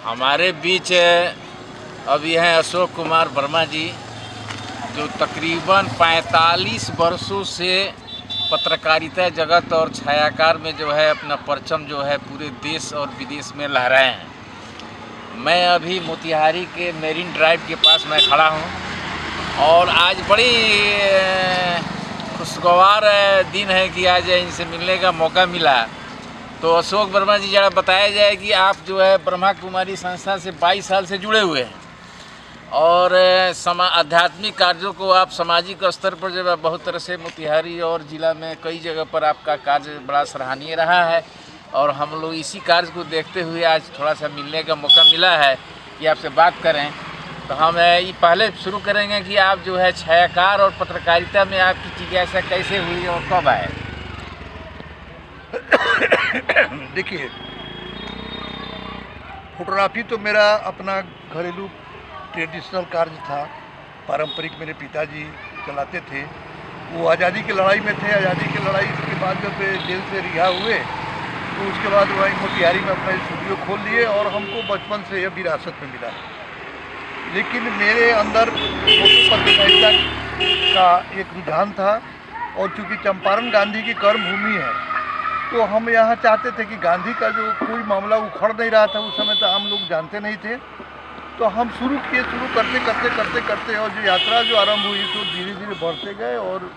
हमारे बीच अभी हैं अशोक कुमार वर्मा जी, जो तकरीबन 45 वर्षों से पत्रकारिता जगत और छायाकार में जो है अपना परचम जो है पूरे देश और विदेश में लहराए हैं। मैं अभी मोतिहारी के मेरीन ड्राइव के पास मैं खड़ा हूं और आज बड़ी खुशगवार दिन है कि आज इनसे मिलने का मौका मिला। तो अशोक वर्मा जी, जरा बताया जाए कि आप जो है ब्रह्मा कुमारी संस्था से 22 साल से जुड़े हुए हैं और आध्यात्मिक कार्यों को आप सामाजिक स्तर पर जो है बहुत तरह से मोतिहारी और ज़िला में कई जगह पर आपका कार्य बड़ा सराहनीय रहा है और हम लोग इसी कार्य को देखते हुए आज थोड़ा सा मिलने का मौका मिला है कि आपसे बात करें। तो हम ये पहले शुरू करेंगे कि आप जो है छायाकार और पत्रकारिता में आपकी जिज्ञासा कैसे हुई और कब आए? देखिए, फोटोग्राफी तो मेरा अपना घरेलू ट्रेडिशनल कार्य था, पारंपरिक। मेरे पिताजी चलाते थे, वो आज़ादी की लड़ाई में थे। आज़ादी की लड़ाई के बाद जब जेल से रिहा हुए तो उसके बाद वहीं मोतिहारी में अपना स्टूडियो खोल लिए और हमको बचपन से यह विरासत में मिला। लेकिन मेरे अंदर फोटो पत्रकारिता का एक रुझान था और चूँकि चंपारण गांधी की कर्मभूमि है तो हम यहाँ चाहते थे कि गांधी का जो कोई मामला उखड़ नहीं रहा था उस समय, तो हम लोग जानते नहीं थे। तो हम शुरू करते और जो यात्रा जो आरंभ हुई तो धीरे धीरे बढ़ते गए और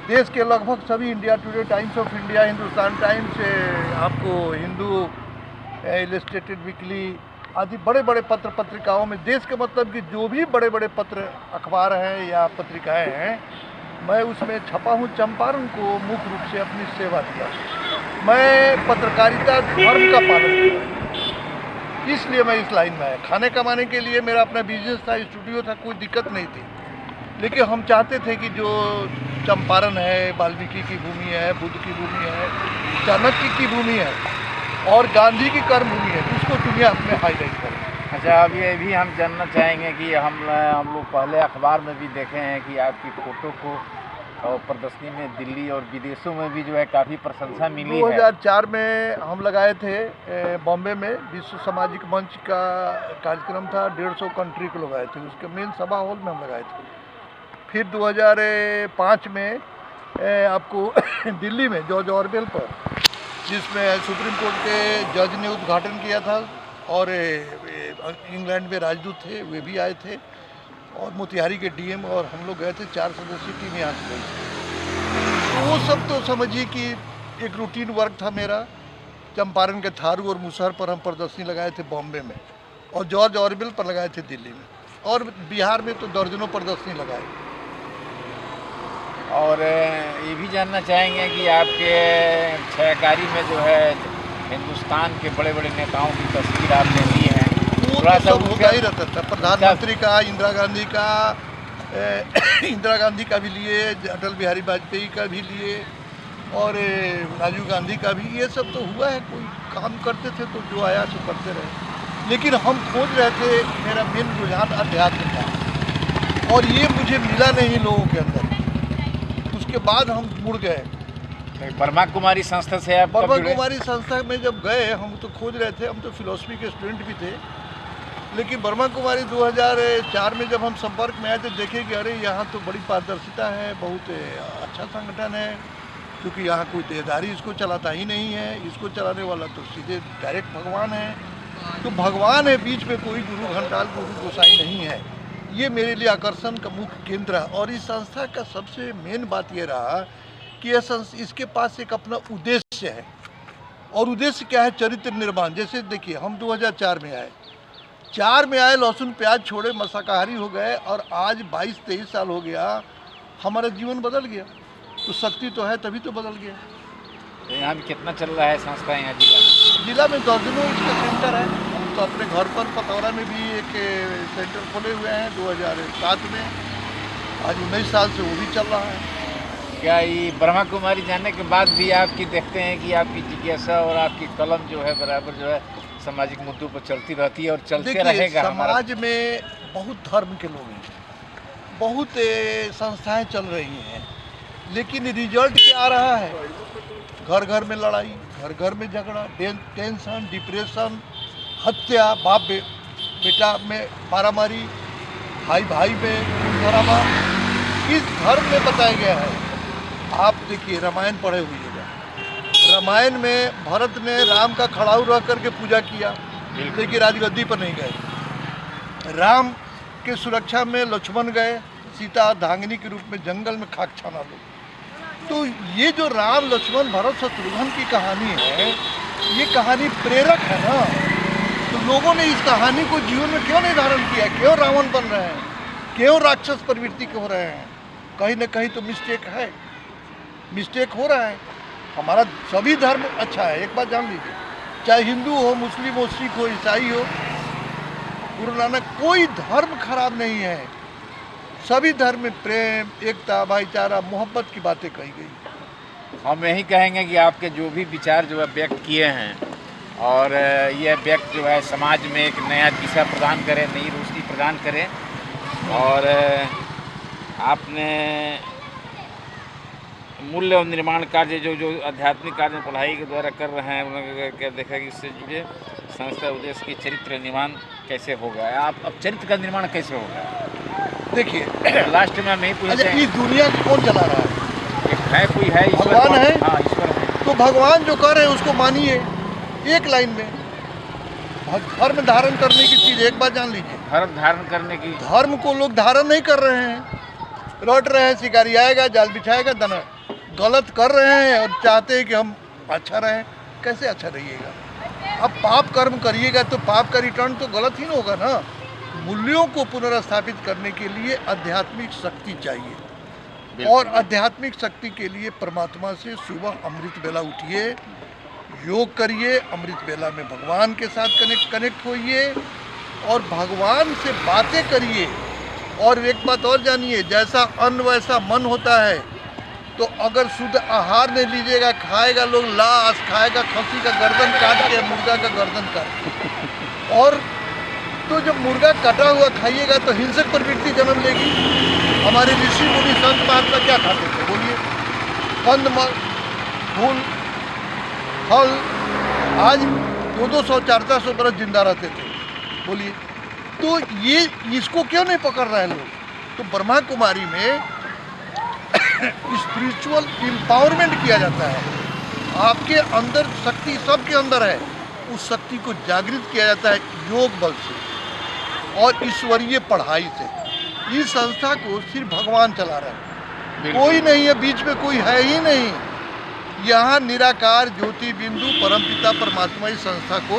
देश के लगभग सभी, India today, times of India, Hindustan times, आपको हिंदू इलस्ट्रेटेड वीकली आदि बड़े बड़े पत्र पत्रिकाओं में, देश के मतलब कि जो भी बड़े बड़े पत्र अखबार हैं या पत्रिकाएं हैं, मैं उसमें छपा हूँ। चंपारण को मुख्य रूप से अपनी सेवा दिया। मैं पत्रकारिता धर्म का पालन किया, इसलिए मैं इस लाइन में आया। खाने कमाने के लिए मेरा अपना बिजनेस था, स्टूडियो था, कोई दिक्कत नहीं थी। लेकिन हम चाहते थे कि जो चंपारण है, वाल्मीकि की भूमि है, बुद्ध की भूमि है, चाणक्य की भूमि है और गांधी की कर्मभूमि है, उसको दुनिया में हाईलाइट करें। अच्छा, अब ये भी हम जानना चाहेंगे कि हम लोग पहले अखबार में भी देखे हैं कि आपकी फ़ोटो को और प्रदर्शनी में दिल्ली और विदेशों में भी जो है काफ़ी प्रशंसा मिली है। 2004 में हम लगाए थे बॉम्बे में, विश्व सामाजिक मंच का कार्यक्रम था, 150 कंट्री को लगाए थे, उसके मेन सभा हॉल में हम लगाए थे। फिर 2005 में आपको दिल्ली में जॉर्ज ऑरवेल पर, जिसमें सुप्रीम कोर्ट के जज ने उद्घाटन किया था और इंग्लैंड में राजदूत थे, वे भी आए थे और मोतिहारी के डीएम और हम लोग गए थे, 4 सदस्यीय टीम यहाँ से गई। तो वो सब तो समझिए कि एक रूटीन वर्क था मेरा। चंपारण के थारू और मुसहर पर हम प्रदर्शनी लगाए थे बॉम्बे में और जॉर्ज ऑरवेल पर लगाए थे दिल्ली में, और बिहार में तो दर्जनों प्रदर्शनी लगाए। और ये भी जानना चाहेंगे कि आपके छायाकारी में जो है हिंदुस्तान के बड़े बड़े नेताओं की तस्वीर आपने ली है, थोड़ा सा होता ही रहता था। प्रधानमंत्री का, इंदिरा गांधी का भी लिए, अटल बिहारी वाजपेयी का भी लिए और राजीव गांधी का भी। ये सब तो हुआ है, कोई काम करते थे तो जो आया सो करते रहे। लेकिन हम खोज रहे थे, मेरा मेन रुझान अध्यात्म था और ये मुझे मिला नहीं लोगों के अंदर। उसके बाद हम मुड़ गए ब्रह्मा कुमारी संस्था से। आप ब्रह्मा कुमारी संस्था में जब गए, हम तो खोज रहे थे, हम तो फिलोसफी के स्टूडेंट भी थे। लेकिन ब्रह्मा कुमारी 2004 में जब हम संपर्क में आए तो देखे कि अरे यहाँ तो बड़ी पारदर्शिता है, बहुत अच्छा संगठन है, क्योंकि यहाँ कोई देहधारी इसको चलाता ही नहीं है। इसको चलाने वाला तो सीधे डायरेक्ट भगवान है। तो भगवान है, बीच में कोई गुरु घंटाल, गुरु गोसाई नहीं है। ये मेरे लिए आकर्षण का मुख्य केंद्र है। और इस संस्था का सबसे मेन बात ये रहा कि इसके पास एक अपना उद्देश्य है। और उद्देश्य क्या है? चरित्र निर्माण। जैसे देखिए, हम 2004 में आए, 4 में आए, लहसुन प्याज छोड़े, मसाकाहारी हो गए और आज 22-23 साल हो गया, हमारा जीवन बदल गया। तो शक्ति तो है, तभी तो बदल गया। तो यहाँ भी कितना चल रहा है संस्था यहाँ जिला में? दर्जनों इसका सेंटर है। हम तो अपने घर पर पतौरा में भी एक सेंटर खोले हुए हैं 2007 में, आज 19 साल से वो भी चल रहा है। क्या ये ब्रह्मा कुमारी जाने के बाद भी आपकी देखते हैं कि आपकी जिज्ञासा और आपकी कलम जो है बराबर जो है सामाजिक मुद्दों पर चलती रहती है और चलते रहेगा? समाज में बहुत धर्म के लोग हैं, बहुत संस्थाएं चल रही हैं, लेकिन रिजल्ट क्या आ रहा है? घर घर में लड़ाई, घर घर में झगड़ा, टेंशन, डिप्रेशन, हत्या, बेटा में मारामारी, भाई भाई में खून खराबा, किस धर्म में बताया गया है? आप देखिए, रामायण पढ़े हुइएगा। रामायण में भरत ने राम का खड़ाऊ रह करके पूजा किया, लेकिन राजगद्दी पर नहीं गए। राम के सुरक्षा में लक्ष्मण गए, सीता अर्धांगिनी के रूप में जंगल में खाक छाना लो। तो ये जो राम लक्ष्मण भरत शत्रुघ्न की कहानी है, ये कहानी प्रेरक है ना। तो लोगों ने इस कहानी को जीवन में क्यों नहीं धारण किया? क्यों रावण बन रहे हैं? क्यों राक्षस प्रवृत्ति के हो रहे हैं? कहीं ना कहीं तो मिस्टेक है, मिस्टेक हो रहा है। हमारा सभी धर्म अच्छा है, एक बात जान लीजिए, चाहे हिंदू हो, मुस्लिम हो, सिख हो, ईसाई हो, गुरु नानक, कोई धर्म खराब नहीं है। सभी धर्म में प्रेम, एकता, भाईचारा, मोहब्बत की बातें कही गई। हम यही कहेंगे कि आपके जो भी विचार जो है व्यक्त किए हैं, और यह व्यक्त जो है समाज में एक नया दिशा प्रदान करे, नई रोशनी प्रदान करे। और आपने मूल्य और निर्माण कार्य जो आध्यात्मिक कार्य पढ़ाई के द्वारा कर रहे हैं, उन्होंने क्या देखा कि इससे जुड़े संस्था उद्देश्य की चरित्र निर्माण कैसे होगा? आप अब चरित्र का निर्माण कैसे होगा? देखिए, लास्ट में हम यही पूछते हैं, इस दुनिया को कौन चला रहा है? कोई है? भगवान है। हाँ, ईश्वर है। तो भगवान जो कर रहे हैं उसको मानिए। एक लाइन में धर्म धारण करने की चीज़, एक बात जान लीजिए, धर्म धारण करने की, धर्म को लोग धारण नहीं कर रहे हैं, लौट रहे हैं, शिकारी आएगा, जाल बिछाएगा, दाना गलत कर रहे हैं और चाहते हैं कि हम अच्छा रहें। कैसे अच्छा रहिएगा? अब पाप कर्म करिएगा तो पाप का रिटर्न तो गलत ही ना होगा ना। मूल्यों को पुनर्स्थापित करने के लिए आध्यात्मिक शक्ति चाहिए, और आध्यात्मिक शक्ति के लिए परमात्मा से सुबह अमृत बेला उठिए, योग करिए, अमृत बेला में भगवान के साथ कनेक्ट होइए और भगवान से बातें करिए। और एक बात और जानिए, जैसा अन्न वैसा मन होता है। तो अगर शुद्ध आहार नहीं लीजिएगा, खाएगा लोग लाश, खाएगा खसी का गर्दन काट के, मुर्गा का गर्दन काट के। और तो जब मुर्गा कटा हुआ खाइएगा तो हिंसक प्रवृत्ति जन्म लेगी। हमारे ऋषि मुनि संत महात्मा क्या खाते थे? बोलिए, कंद, फूल, फल। आज 200 400 बरस जिंदा रहते थे। बोलिए, तो ये इसको क्यों नहीं पकड़ रहे हैं लोग? तो ब्रह्मा कुमारी में स्पिरिचुअल एम्पावरमेंट किया जाता है। आपके अंदर शक्ति, सबके अंदर है, उस शक्ति को जागृत किया जाता है योग बल से और ईश्वरीय पढ़ाई से। इस संस्था को सिर्फ भगवान चला रहा है, कोई नहीं है, बीच में कोई है ही नहीं। यहाँ निराकार ज्योति बिंदु परमपिता परमात्मा इस संस्था को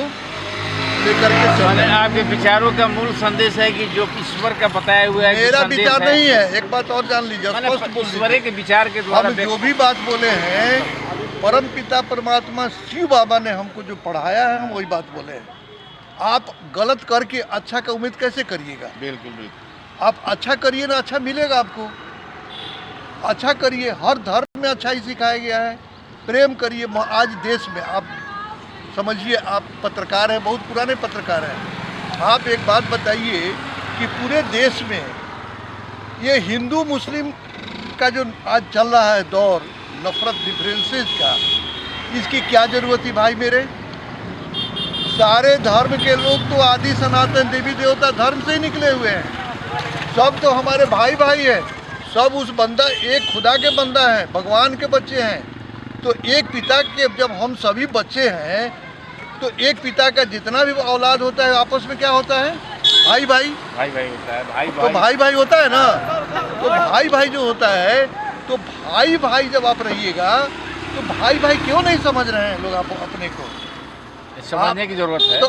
लेकर के चल। आपके विचारों का मूल संदेश है कि जो ईश्वर का बताया हुआ है, मेरा विचार नहीं है। एक बात और जान लीजिए, स्पष्ट बोल ईश्वर के विचार के द्वारा हम जो भी बात बोले हैं, परम पिता परमात्मा शिव बाबा ने हमको जो पढ़ाया है, हम वही बात बोले हैं। आप गलत करके अच्छा का उम्मीद कैसे करिएगा? बिल्कुल बिल्कुल। आप अच्छा करिए ना, अच्छा मिलेगा आपको। अच्छा करिए, हर धर्म में अच्छा ही सिखाया गया है। प्रेम करिए। आज देश में आप समझिए, आप पत्रकार हैं, बहुत पुराने पत्रकार हैं, आप एक बात बताइए कि पूरे देश में ये हिंदू मुस्लिम का जो आज चल रहा है दौर, नफरत, डिफरेंसेस का, इसकी क्या ज़रूरत थी भाई मेरे? सारे धर्म के लोग तो आदि सनातन देवी देवता धर्म से ही निकले हुए हैं। सब तो हमारे भाई भाई हैं, सब उस बंदा, एक खुदा के बंदा हैं, भगवान के बच्चे हैं। तो एक पिता के जब हम सभी बच्चे हैं, तो एक पिता का जितना भी औलाद होता है, आपस में क्या होता है? भाई भाई भाई भाई होता है। भाई तो भाई भाई होता है ना। तो भाई भाई जो होता है, तो भाई भाई जब आप रहिएगा, तो भाई भाई क्यों नहीं समझ रहे हैं लोग आप अपने को? समझने की जरूरत है। तो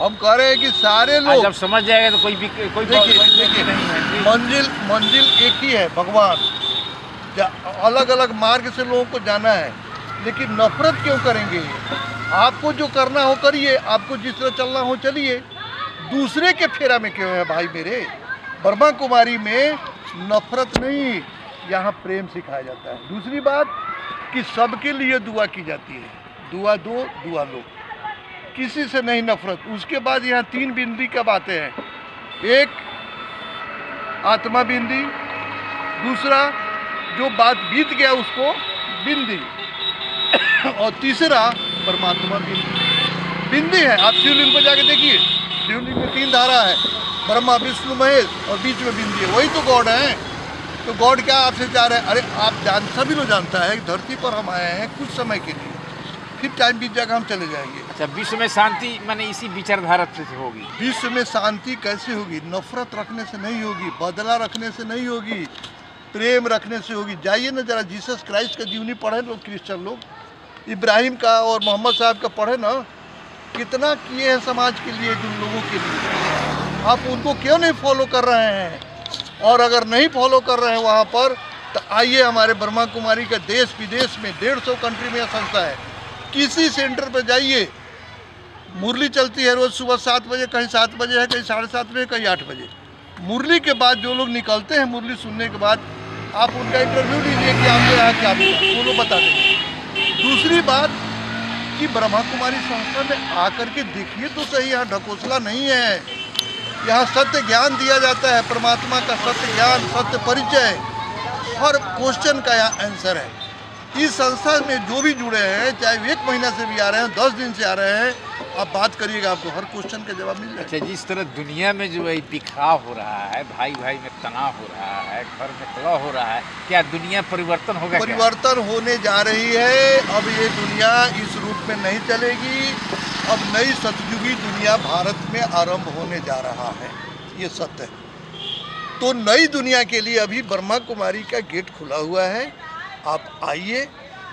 हम कह रहे हैं कि सारे लोग जब समझ जाएगा तो कोई देखिए नहीं है। मंजिल एक ही है, भगवान। अलग अलग मार्ग से लोगों को जाना है, लेकिन नफरत क्यों करेंगे? आपको जो करना हो करिए, आपको जिस तरह चलना हो चलिए, दूसरे के फेरा में क्यों है भाई मेरे? ब्रह्मा कुमारी में नफरत नहीं, यहाँ प्रेम सिखाया जाता है। दूसरी बात कि सबके लिए दुआ की जाती है, दुआ दो दुआ लो, किसी से नहीं नफरत। उसके बाद यहाँ 3 बिंदी का बातें हैं। एक आत्मा बिंदी, दूसरा जो बात बीत गया उसको बिंदी, और तीसरा परमात्मा बिंदी। बिंदी है। आप शिवलिंग पर जाके देखिए, शिवलिंग में 3 धारा है, ब्रह्मा विष्णु महेश, और बीच में बिंदी है, वही तो गॉड है। तो गॉड क्या आपसे चाह रहे हैं? अरे आप सभी लोग जानता है कि धरती पर हम आए हैं कुछ समय के लिए, फिर टाइम बीत जाएगा, हम चले जाएंगे। अच्छा, विश्व में शांति माने इसी विचारधारा से होगी? विश्व में शांति कैसे होगी? नफरत रखने से नहीं होगी, बदला रखने से नहीं होगी, प्रेम रखने से होगी। जाइए ना जरा जीसस क्राइस्ट का जीवनी पढ़े लोग, क्रिश्चियन लोग, इब्राहिम का और मोहम्मद साहब का पढ़े ना, कितना किए हैं समाज के लिए, जिन लोगों के लिए। आप उनको क्यों नहीं फॉलो कर रहे हैं? और अगर नहीं फॉलो कर रहे हैं वहाँ पर, तो आइए हमारे ब्रह्मा कुमारी का देश विदेश में 150 कंट्री में यह संस्था है। किसी सेंटर पर जाइए, मुरली चलती है रोज़ सुबह 7 बजे, कहीं 7 बजे है, कहीं 7:30 बजे, कहीं 8 बजे। मुरली के बाद जो लोग निकलते हैं, मुरली सुनने के बाद आप उनका इंटरव्यू लीजिए कि आपको यहाँ क्या मिला, वो लोग बता देंगे। दूसरी बात कि ब्रह्मा कुमारी संस्था में आकर के देखिए तो सही, यहाँ ढकोसला नहीं है। यहाँ सत्य ज्ञान दिया जाता है, परमात्मा का सत्य ज्ञान, सत्य परिचय, हर क्वेश्चन का यहाँ आंसर है। इस संस्था में जो भी जुड़े हैं, चाहे 1 महीना से भी आ रहे हैं, 10 दिन से आ रहे हैं, आप बात करिएगा, आपको हर क्वेश्चन का जवाब मिल जाएगा। अच्छा, जिस तरह दुनिया में जो है बिखराव हो रहा है, भाई भाई में तनाव हो रहा है, घर में कलह हो रहा है, क्या दुनिया परिवर्तन होगा? परिवर्तन होने जा रही है। अब ये दुनिया इस रूप में नहीं चलेगी। अब नई सतयुगी दुनिया भारत में आरंभ होने जा रहा है, ये सत्य है। तो नई दुनिया के लिए अभी ब्रह्मा कुमारी का गेट खुला हुआ है। आप आइए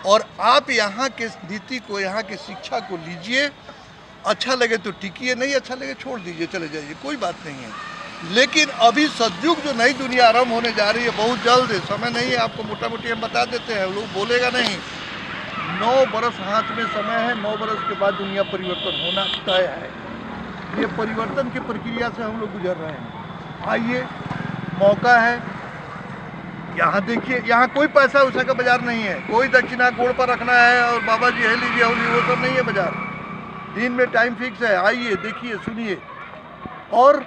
और आप यहाँ के नीति को, यहाँ की शिक्षा को लीजिए। अच्छा लगे तो टिकिए, नहीं अच्छा लगे छोड़ दीजिए, चले जाइए, कोई बात नहीं है। लेकिन अभी सतयुग जो नई दुनिया आरंभ होने जा रही है, बहुत जल्द है, समय नहीं है। आपको मोटा मोटी हम बता देते हैं, लोग बोलेगा नहीं। 9 बरस हाथ में समय है, 9 बरस के बाद दुनिया परिवर्तन होना तय है। ये परिवर्तन की प्रक्रिया से हम लोग गुजर रहे हैं। आइए, मौका है। यहाँ देखिए, यहाँ कोई पैसा उसा का बाजार नहीं है, कोई दक्षिणा गोड़ पर रखना है और बाबा जी है लीजिए, वो सब नहीं है बाजार। दिन में टाइम फिक्स है। आइए, देखिए, सुनिए और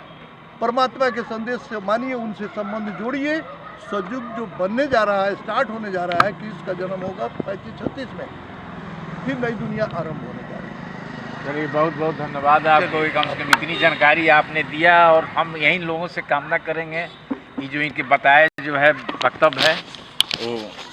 परमात्मा के संदेश से मानिए, उनसे संबंध जोड़िए। सतयुग जो बनने जा रहा है, स्टार्ट होने जा रहा है, किसका जन्म होगा 35-36 में, फिर नई दुनिया आरंभ होने जा रही है। चलिए, बहुत बहुत धन्यवाद आपको, कम से कम इतनी जानकारी आपने दिया। और हम यही लोगों से कामना करेंगे कि जो इनके बताए जो है वक्तव्य है वो